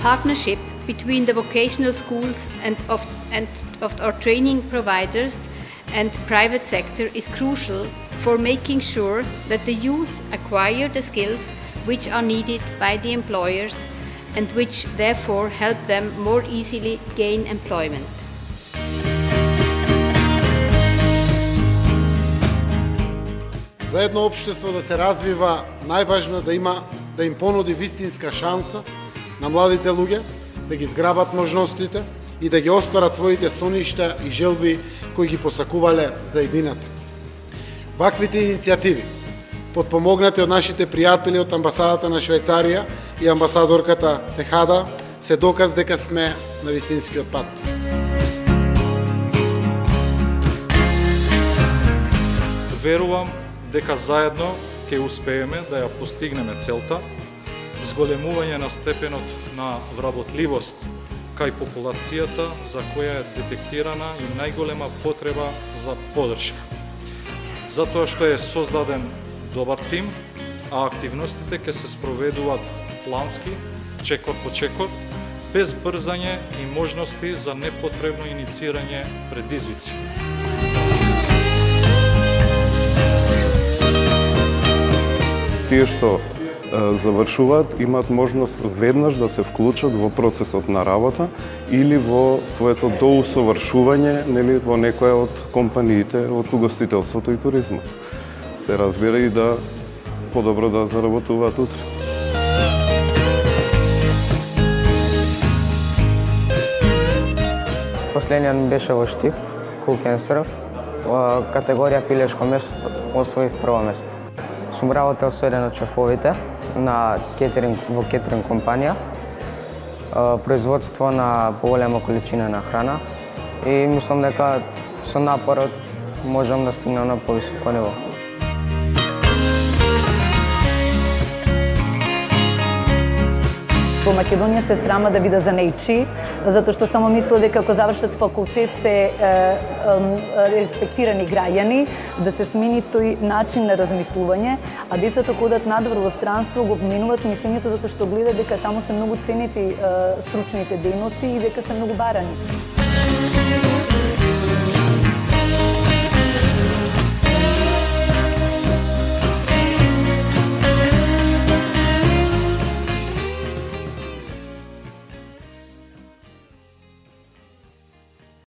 partnership between the vocational schools and of our training providers and private sector is crucial for making sure that the youth acquire the skills which are needed by the employers and which therefore help them more easily gain employment. За едно општество да се развива, најважно е да им понуди вистинска шанса на младите луѓе, да ги зграбат можностите и да ги остварат своите соништа и желби кои ги посакувале за иднината. Ваквите иницијативи, подпомогнати од нашите пријатели од амбасадата на Швајцарија и амбасадорката Техада, се доказ дека сме на вистинскиот пат. Верувам дека заедно ќе успееме да ја постигнеме целта, зголемување на степенот на вработливост кај популацијата за која е детектирана и најголема потреба за поддршка. Затоа што е создаден добар тим, а активностите ќе се спроведуваат плански, чекор по чекор, без брзање и можности за непотребно иницирање предизвици. Тие што завршуваат имаат можност веднаш да се вклучат во процесот на работа или во своето доусовршување, нели, во некоја од компаниите од угостителството и туризмот. Се разбира и да подобро да заработуваат утре. Последниот ми беше во Штип, Cook and Serve, категорија пилешко место, освоив прво место. Сум работел со еден од шефовите во кетеринг компанија, производство на поголема количина на храна и мислам дека со напорот можам да стигнам на повисоко ниво. Во Македонија се срама да биде занечи, затоа што само мисле дека ако завршат факултет се респектирани граѓани, да се смени тој начин на размислување, а децата кога одат надвор во странство го менуваат мислењето затоа што гледаат дека таму се многу ценети стручните дејности и дека се многу барани.